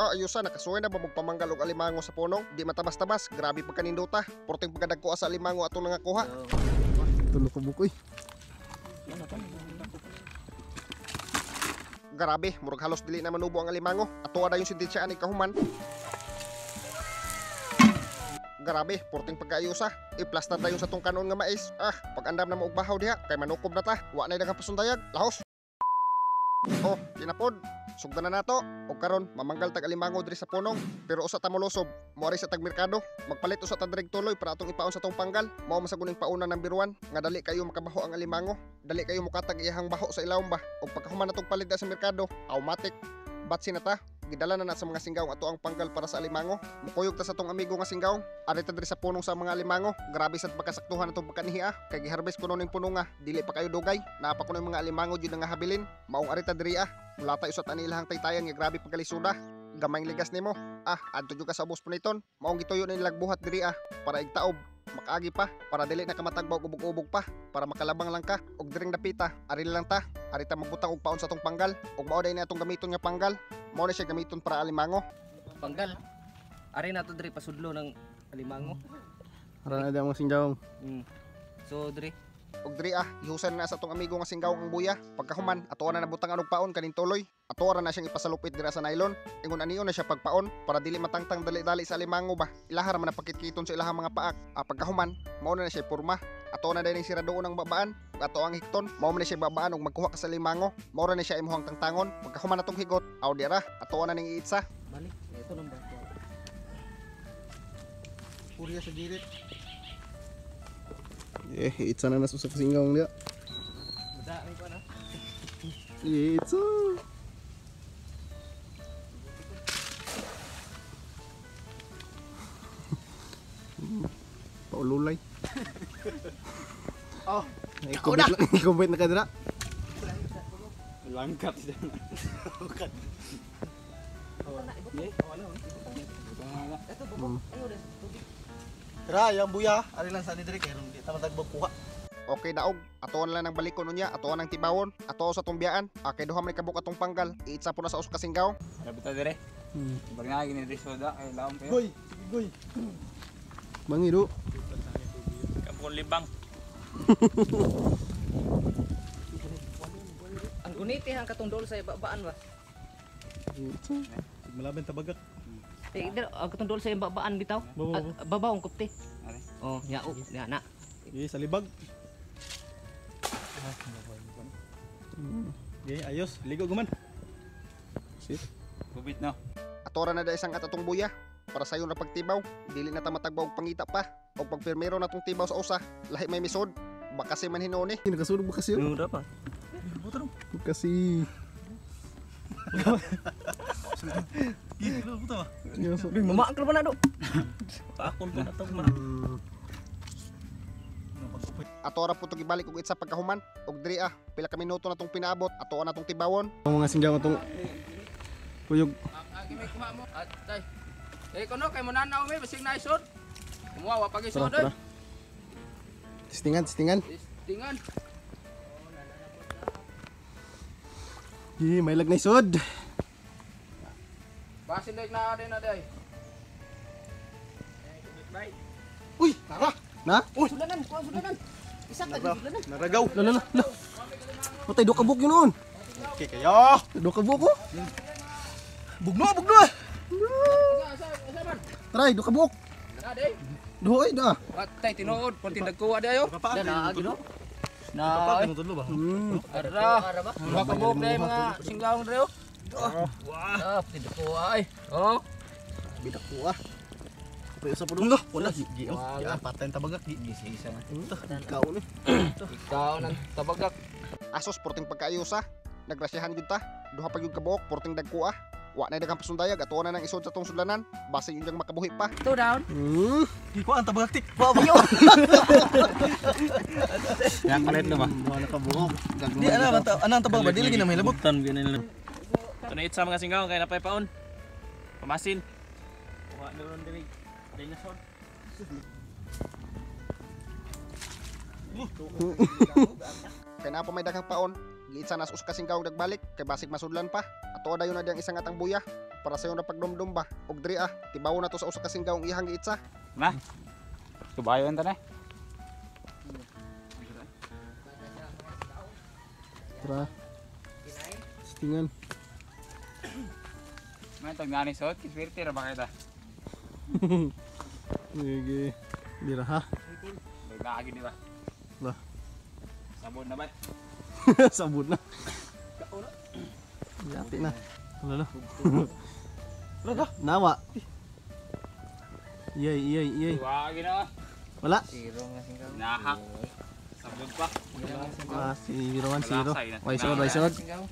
Ayusa nakasuway na ba magpamanggal og alimango sa punong? Di matabas-tabas, grabe pagkanindota. Porting pagkadagko sa alimango atong nangakuha. Tulog ko bukoy. Grabe, murag halos dili na manubo ang alimango. Ato ada yung sinditsya ani kahuman. Grabe, porting pagkaayusa. Iplastar dayon sa tong kanon nga mais. Pag andam na mo og bahaw diha, kay manukob na ta. Wa na daghang pasundayag. Lahos. Oh, kinapod. Sugdan na nato. Og karon mamanggal tag alimango diri sa punong. Pero usa ta molosob, moari sa tag merkado. Magpalit usa ta direk tuloy para atong ipaon sa tong panggal. Mao masaguning pauna number 1 nga dali kayo makabaho ang alimango. Dali kayo mukatag iyahang baho sa ilawom ba. Og pagkahuman natong palit sa merkado, automatic batsi na ta. Gidala na sa mga singgaw ato ang panggal para sa alimango. Mukuyog ta sa tong amigo nga singgaw. Ari ta diri sa punong sa mga alimango. Grabe sad pagkasaktuhan natong pagkanihi. Kay giharvest kuno ning puno nga dili pa kayo dugay. Napa kuno mga alimango jud nga habilin. Maong ari ta diri Mulata usat ani ilahang taytayan nga grabe pagkalisuda. Gamayng ligas nimo. Adto jud ka sa ubos puniton. Maong gituyo ni lagbuhat diri para igtaob. Makaagi pa para dili na kamatagbaw ubog-ubog pa para makalabang lang ka og diring dapita ari lang ta ari ta magbutang og paon sa tong panggal og mao day na atong gamiton nga panggal mao na siya gamiton para alimango panggal ari na to diri pasudlo ng alimango Ara na da mga singdaw. So diri og diri ihusan na sa tong amigo nga singgaw ang buya pagkahuman ato na nabutang og paon kaning tuloy ato ra na siyang ipasalupit dira sa nylon ingon aniyo na siya pagpaon para dili matangtang dali-dali sa alimango ba ilahar man na pakitkiton sa ilahang mga paak pagkahuman mao na siya porma ato na dining siradoon ang babaan ato ang hikton mao na siya babaan og magkuha ka sa alimango mao na siya imuhang tangtangon pagkahuman natong higot dira ato na ning iitsa balik ito nang bato Purya sa gilit. Itsa na nasa singgaw niya. dami ko na Itsa. Paululay. Ikumbit na ka dira. Langkat siya. Tara, yung buya, ari lang sa ni dire kay di ta matagbog kuha. okay daog ato na lang ng balikon unya ato nang tibawon ato sa tumbiyaan kay duha man kabuk atong panggal iitsa po na sa usa ka singgaw Rabita dire. Bag na gini diri soda kay laom kayo. Goy, goy. Mangido. Kampung libang. ang guniti ang katundol sa babaan ba Malaban tabagak. ang katundol sa babaan bitaw babaw ang kupti Ari. oh yao ya na Sa libag. Ayos, ligo guman. Sit. Kubit no. atora na da isang atong buya para sayo na pagtibaw dili na ta matagbaw og pangita pa og pagpirmero na tong tibaw sa usa lahi may misod baka si man hinoni Nakasulog ba kasi yun? mura pa Kasi... mamaan ka ba na do Paakon pa na to. atora po to gibalik og itsa pagkahuman og diri pila ka minuto na tong pinaabot ato na tong tibawon Ang mga singgaw itong kuyog. agi may kuha mo atay kono kay mo nanaw may basig na isod kumuha wa pag isod Tara. Testingan. tingan May lag na isod. basin dek na day Uy, tara. Na? Uy, sulanan isa ka sulanan naragaw. Lala. Patay do kabuk yun noon. Okay kayo. Do kabuk ko. Bugno. Tara, do kabuk. na day Do ay da. patay tinuod konti nagkuha dayo na agi no na ba? ara ba makabok day mga singgaw dayo wah tinukuha ay oh Bidak ko Pero sa puno. Wala. Patay ang tabagak. isa na Ikaw ni. ikaw nang tabagak asos porting pagkaayusa nagrasyahan jud ta duha pa gyud ka buok porting dagko wa na daghang pasundayag ato na nang isod sa tong sudlanan base yun dang makabuhi pa two down Di ko ang tabagak tik. Wa ba? Yang palit na ba? Wala ka buhok. Di ana ang tabang ba dili gina may labot. Tan gini nila. Tunay sa mga singgaw kay napay paon. Pamasin. Wa na ron diri. Dinosaur. kay na pa may daghang paon giitsa nas us kasing kaog nagbalik kay basig masudlan pa Ato dayon na diyang isang atang buya para sayo na pagdumdum ba. Og diri tibaw na to sa usa ka singgaong iyang giitsa. Na. Subayon ta na. Tara. Tingan. May tag nani sot, kiswerte ra ba kita? Sige. Dira ha. Lagi di ba? Lah. Sabon na ba? Sabon na. Yati na. Wala na. Nawa. Iyay. Lagi na. Wala. Nahak. Sabon pa. Si Rowan, si Ro. Malaksay na. Waisod. Singgaw.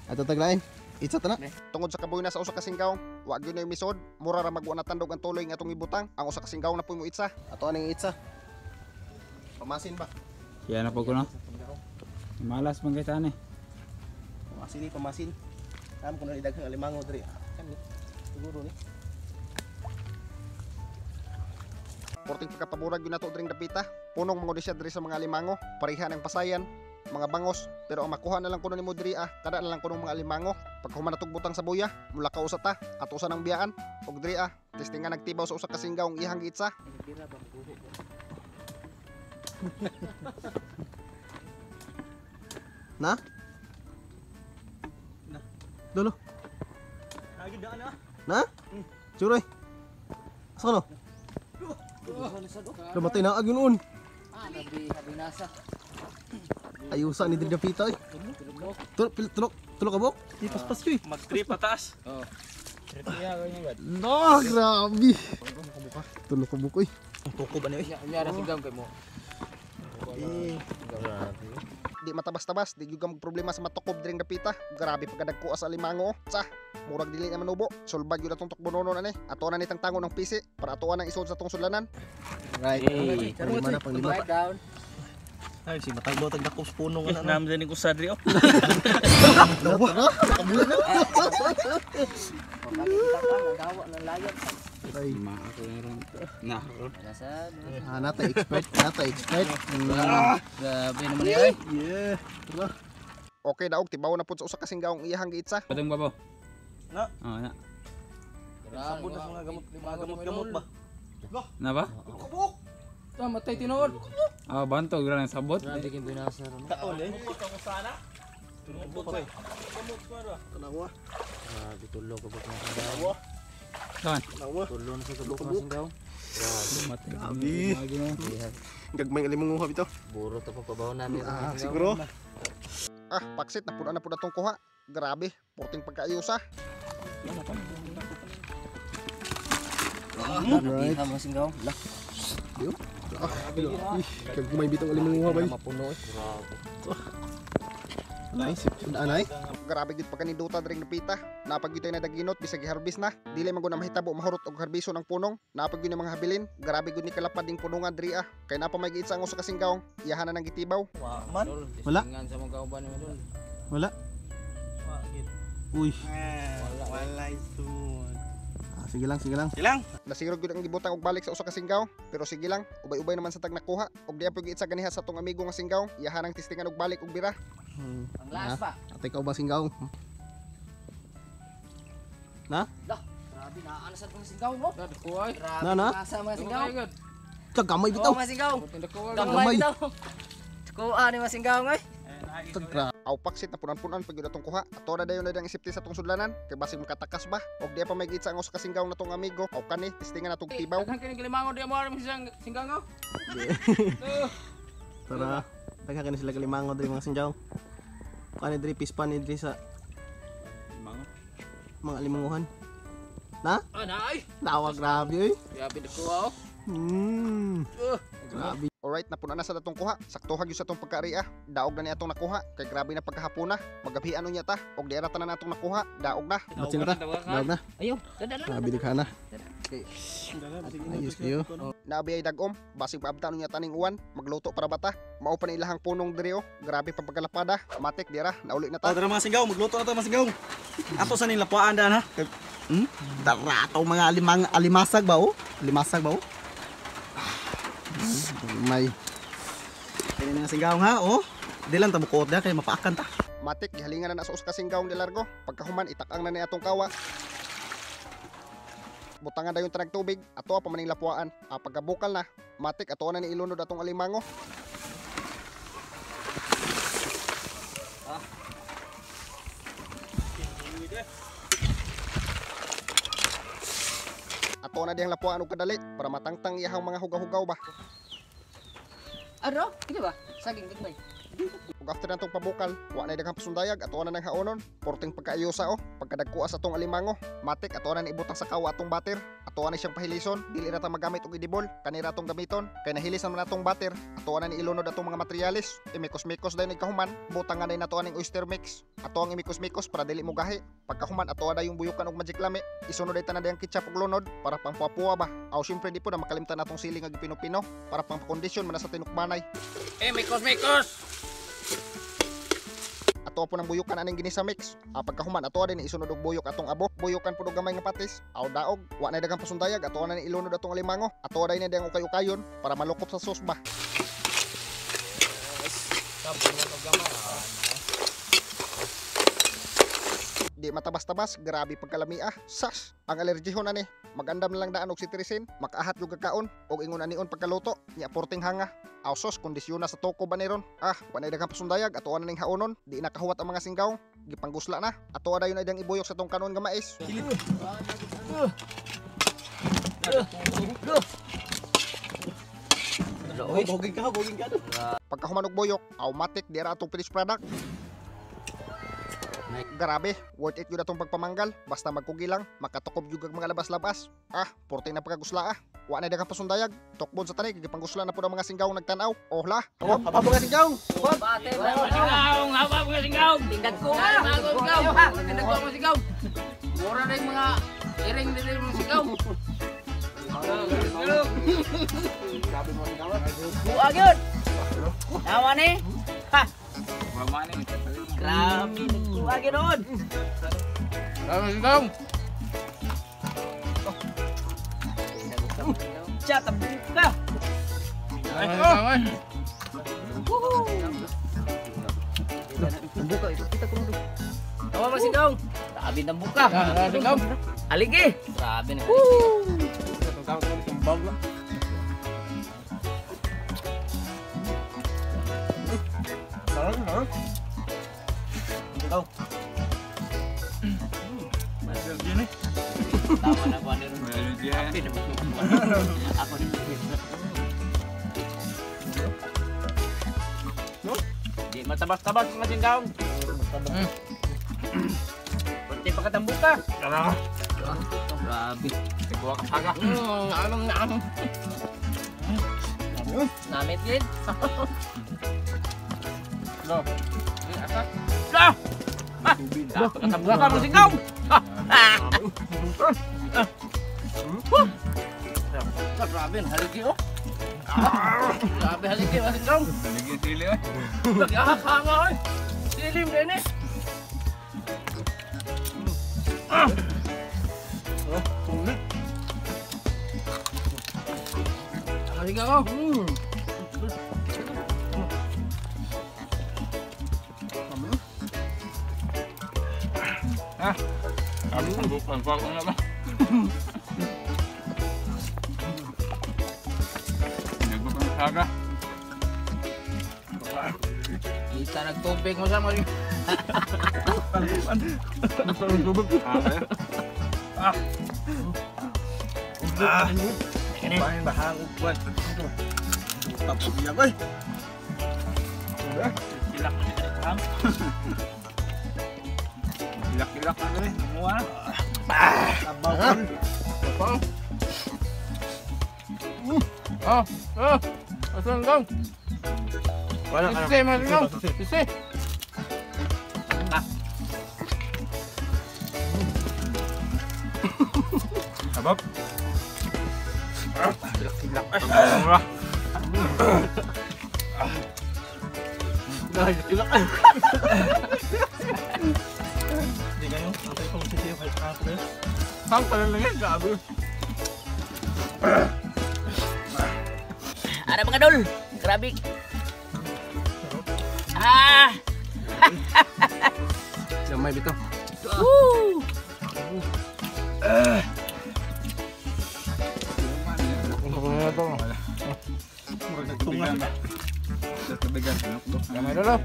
Ato taglain. Itsa ta na. Tungod sa kabuy na sa usa ka singgaong, wa gyud na yung misod, mura ra magwa na tandog ang tuloy nga atong ibutang. Ang usa ka singgaong na puy mo itsa. Ato aning itsa. Pamasin ba? Kaya na po ko no. Malas man kita ni. Pamasin ni pamasin. Kam kuno idaghang alimango diri. Kani. Siguro ni. Porting pagkapaburag yun nato dring dapita. Punong mga siya diri sa mga limango, pareha ng pasayan, mga bangos, pero ang makuha na lang kuno nimo diri kada na lang kuno mga limango. Pag human natog butang sa buya, mula ka usa ta at usa ng biyaan. Og diri testingan nagtibaw sa usa ka singgaong iyang giitsa. Na? Dolo. Lagi daan na. Na? Churoy. Asa no? Kamatay na ag yun. Habi nasa. Ayusa ni Diri Dapita eh. Tulok ka bok? Di paspas yun. Mag-trip pataas. No, grabe. Tulok ka bok eh. Ang tuko ba niya? Nyara singgaw kay mo. Di matabas-tabas, di gyud ka magproblema sa matukob dring dapita. Grabe pagkadagko sa limango. Sa murag dili na manubo. Sulbad gyud atong tukbonono ani. Ato na nitang tangon ng pisi para atuan ang isod sa tong sulanan. Right. Panglima na, panglima. Right down. Ay, si matay mo tag dako sa puno nga na. Namdan ko sa diri. Makakita ka nagawa ng layat. Ay, Ako na ron. Na. Nasad. nata expert. Grabe naman ay. Yeah. Tara. Okay daog tibaw na pud sa usa ka singgaong iyang giitsa. Padung babaw. Na. Oh, na. Sabon na sa mga gamot ba? Na ba? Matay tinuod. Ah, bantog ra ng sabot. Grabe kay binasa ron. Taon eh. Tanawa. Grabe tulo ka ba ng singgaw. Saan? Tulo na sa kabuk ng singgaw. Matay. Grabe. Gagmay alimanguha bitaw. Buro to papabaw namin. Siguro. Paksit na pud atong kuha. Grabe, porting pagkaayusa. Alright. Kita mga singgaw. Lah. Gagmay bitaw alimanguha bay. Mapuno eh. Grabe. Nice. Anay. Grabe gid pagkaniduta dring napita. Napag gyud tay na daginot bisag i-harvest na. Dili man gud na mahitabo mahurot og harbison ang punong. Napag gyud mga habilin. Grabe gud ni kalapad ding punongan diri Kay napa may giitsa ang usa ka singgaong. Iyahan na nang gitibaw. Man. Wala. Tingan sa mga kauban ni Madol. Wala. Uy. Walay soon. Sige lang. Silang. Nasirog gyud ang gibutang og balik sa usa ka singgaw, pero sige lang, ubay-ubay naman sa tag nakuha. Og diya pud giitsa ganiha sa tong amigo nga singgaw, iyahan ang testingan og balik og bira. Ang last pa. Atay ka ba singgaw? Na? Grabe na sa mga singgaw mo. Grabe. Na? Nasa mga singgaw. Kagamay bitaw. Mga singgaw. Gamay. Gamay bitaw. Kuha ni mga singgaw ngoy. Tagra. Aw paksit na punan-punan pag gyud atong kuha. Ato na dayon na dang isipti sa tong sudlanan, kay basig makatakas ba. Og diya pa may giitsa ang usa ka singgaw na tong amigo. Aw kani testingan natong tibaw. Daghan kini kalimango di mo aram singgaw ngo. Tara. Tagha kani sila kalimango diri mga singgaw. Kani diri pispan ni diri sa mga limanguhan. Na? Nay. Dawa grabe oy. Grabe kuha. Grabe. Alright, napunan na sa datong kuha. Saktuha gyud sa tong pagkaari Daog na ni atong nakuha, kay grabe na pagkahapon na. Magabhian unya ta, og diya ra tanan natong nakuha. Daog na. Batsin na ta. Daog na. Ayo, dada lang. Grabe dikhana. Ayos kayo. Naabi ay dagom, basig maabtan unya taning uwan, magluto para bata. Mao pa ni ilahang punong diri Grabe pa pagkalapada. Matik dira, nauli na ta. Tara mga singgaw, magluto na tayo mga singgaw. Ato sa nila puaan daan ha. Tara ato mga alimasag ba oh? Limasag ba oh? May Kaya nga singgaw ha oh. Di lang tabukot na kaya mapaakan ta. matik gihalingan na sa kasinggaong di largo. Pagkahuman itak-ang na ni atong kawa. Butangan dayon tanag tubig ato pa maning lapuan. Pagkabukal na, matik ato na ni ilunod atong alimango. Ato na diyang lapuan og kadali para matangtang iyahang mga hugaw-hugaw ba. Aro, hindi ba? Saging gagmay. Ug after natong pabukal, wa na daghang pasundayag ato na nang haonon. Porting pagkaayosa pagkadagkuas atong alimango, matik ato na ni ibutang sa kawa atong batter. Ato na siyang pahilison, dili na ta magamit og idibol, kanira atong gamiton. Kay nahilisan man atong batter, ato na ni ilunod atong mga materialis. Imikos-mikos dayon ikahuman, butangan na nato aning oyster mix. Ato ang imikos-mikos para dili mo gahi. Pagkahuman ato na yung buyukan og magic lami. Isunod ay tanan dayang ketchup ug lunod para pangpuwa ba. Aw syempre di po na makalimtan natong sili nga gipino-pino para pangpakondisyon man sa tinukmanay. Mikos! Ato po ng buyukan aning ginisa mix. Pagkahuman ato din isunod og buyok atong abo. Buyukan pud og gamay nga patis. Aw daog, wa na daghang pasundayag ato na ni ilunod atong alimango. Ato day na diyang ukay-ukayon para malukop sa sauce ba. Di matabas-tabas, grabe pagkalamia. Sas, ang alergihon ani. Magandam na lang daan og cetirizine, makahat yung kakaon og ingon anion pagkaluto. Nya porting hanga. Aw sos kondisyon na sa toko ba niron. Wanay daghang pasundayag ato na ning haonon. Di nakahuwat ang mga singgaw. Gipanggusla na. Ato dayon ay dang ibuyok sa tong kanon nga mais. Boging ka. Pagkahuman og buyok, matik di ra atong finished product. Grabe, worth it yun atong pagpamanggal. Basta magkugi lang, makatukob yung mga labas-labas. Porting na pagkagusla Wa na daghang pasundayag. Tokbon sa tanay, gipanggusla na po ng mga singgaw nagtanaw. La. Apa mga singgaw? Bate, singgaw! Haba mga singgaw! Tingkad ko nga! Tingkad ko mga singgaw! Mura na yung mga iring din yung mga singgaw! Buag yun! Nawa ni! Ha! Grabe, nagbuag yun doon! Grabe singgaw! Siya, tabuk ka! Buka itu kita kurang. Tawa masih dong. Sabi ng buka. Aligi. Grabe na. Tawa ko kembang lah. Tahu. Masih gini. Tawa na ko ano. Ako din. Di matabas-tabas mga singgaw. Pwede pagkatambu ka. Grabe. Ikuha ka saga. Anong. Namit yun. Lo. Asa? Lo! Pagkatambu ka mga singgaw. Grabe, haligi oh. Grabe haligi mga singgaw. Haligi sili oh. Nagkakanga oh. Silim din eh. Sulit. Haligi oh. Habis sambuk manfaat na ba? Saga. Kita nagtubig mo sa mga. Ini bahang buat. Tapos dia boy. Sudah. Silak ni kurang. Silak ano ni? Semua. Tabaw kan. Asal kau? Sisi mas kau? Sisi. Abab. Silak. Murah. Dah silak. Di kayo, sampai kung sisi ay after. Hang pala lang yan, gabi. Ada mga dol, grabe. Gamay bitaw. Gamay dulu.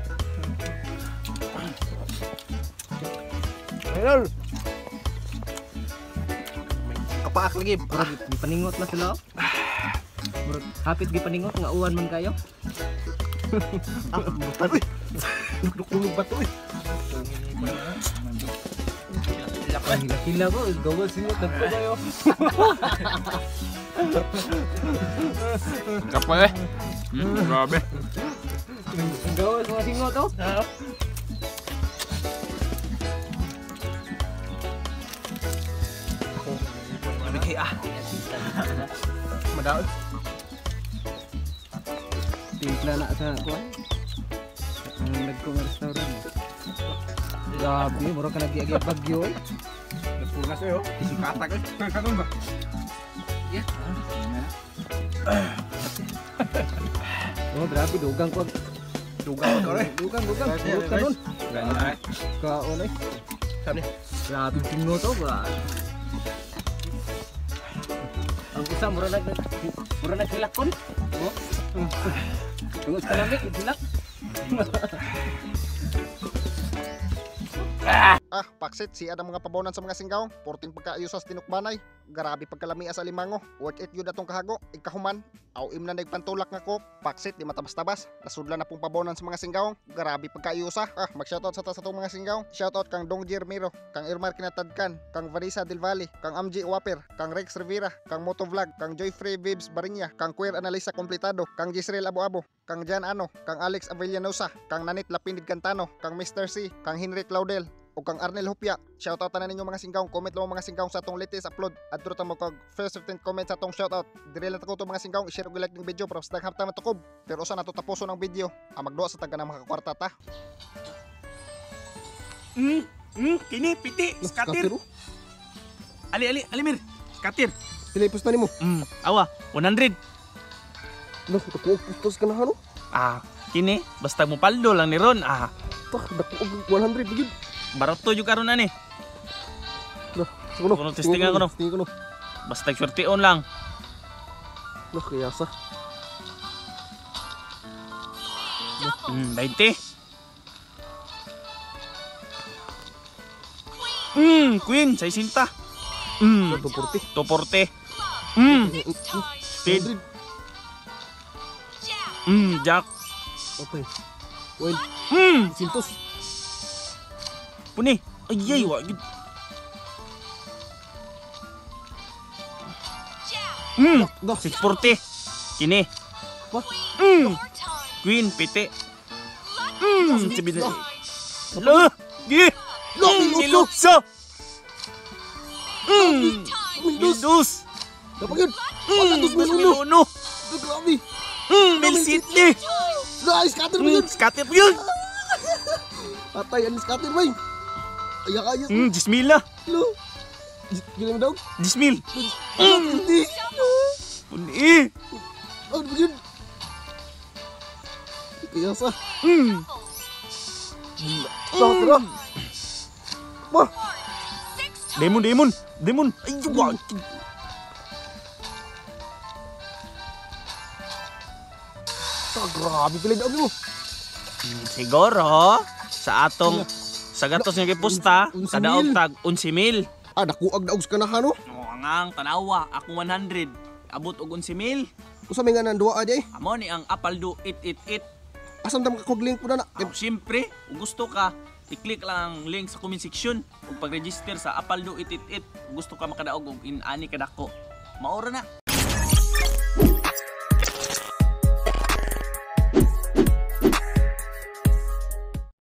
Idol. Kapaak lagi. Gipaningot na sila. Bro, hapit gipaningot nga uwan man kayo. Uy. Duk-duk ba to eh. Hila ko, gawal singot na po kayo. Kapal eh. Grabe. Gawal mga singot oh. Madaot. Timpla na sa kuwan. Ang nagkong restaurant. Grabe, mura ka nag-iagay bagyo eh. Punas eh oh. Katak eh. Kanon ba? Oh, grabe, dugang ko. Dugang ko rin. Dugang. Purot ka nun. Kaon eh. Sabi. Grabe, tingo to ba? Ang isa, mura nagkilakon. Oh. Tungos ka namin, hilak. Paksit si ada mga pabonan sa mga singgaw, porting pagkaayo sa tinukbanay. Grabe pagkalami sa limango, worth it yun atong kahago, ikahuman. Aw imna nagpantulak nga ko, paksit di matabas-tabas. Nasudla na pong pabonan sa mga singgaw, grabe pagkaayo sa. Mag-shoutout sa atong mga singgaw. Shoutout kang Dongji Miro, kang Irmar Kinatadkan, kang Vanessa Del Valle, kang Amji Waper, kang Rex Rivera, kang Motovlog, kang Joyfrey Vibes Barinya, kang Queer Analisa Kompletado, kang Gisrael Abo-Abo, kang Jan Ano, kang Alex Avellanosa, kang Nanit Lapinid Cantano, kang Mr. C, kang Henry Claudel, o kang Arnel Hupya. Shoutout na ninyo mga singgaw. Comment lang mga singgaw sa atong latest upload. At duro ta mo kag first 15 comment sa atong shoutout. Dire lang ko to mga singgaw. I-share og like ng video para sa daghang ta matukob. Pero usa na to tapuson ang video. Magduwa sa taga na makakwarta ta. Kini piti, skatir. Ali Mir. Skatir. Pilipos na nimo. Awa, 100. Lah, dako pustos ka na hano. Kini basta mo paldo lang ni Ron. Tak dako 100 bigid. Barato jud karon ani. Lah, suno. Kuno testingan ko no. Testingan ko no. Basta swerteon lang. Lah, kaya sa. 20. Queen, 60. Tupurti. Toporte. Speed. Jack. Okay. Well, sintos. Puni. Ay, wa gid. Dah. 640. Kini. Wah. Queen, piti. Sabi na. Lo. Gi. Lukso. Windows. Dapat yun. 101. Grabe. Mil City. Lah, scatter ba yun? Scatter po yun. Atay, ang scatter ba yun? Ayak-ayas. 10,000 na. Lo. Gila mo daw? 10,000. Hindi. Puni. Ano ba yun? Kaya sa. Tara. Wah. Demon. Ay, wag. Grabe pala daw mo. Siguro sa atong sa gatos nga gipusta kada 11,000. tag 11,000. Dakuag daog ka na hano. Ang tanawa ako 100 abot og 11,000. Usa may nga nanduwa ay. Amo ni ang Apaldo 888. Asam dam ka kog link po na na. Siyempre, kung gusto ka, i-click lang ang link sa comment section ug pag-register sa Apaldo 888. Gusto ka makadaog og in-ani kadako. Maura na.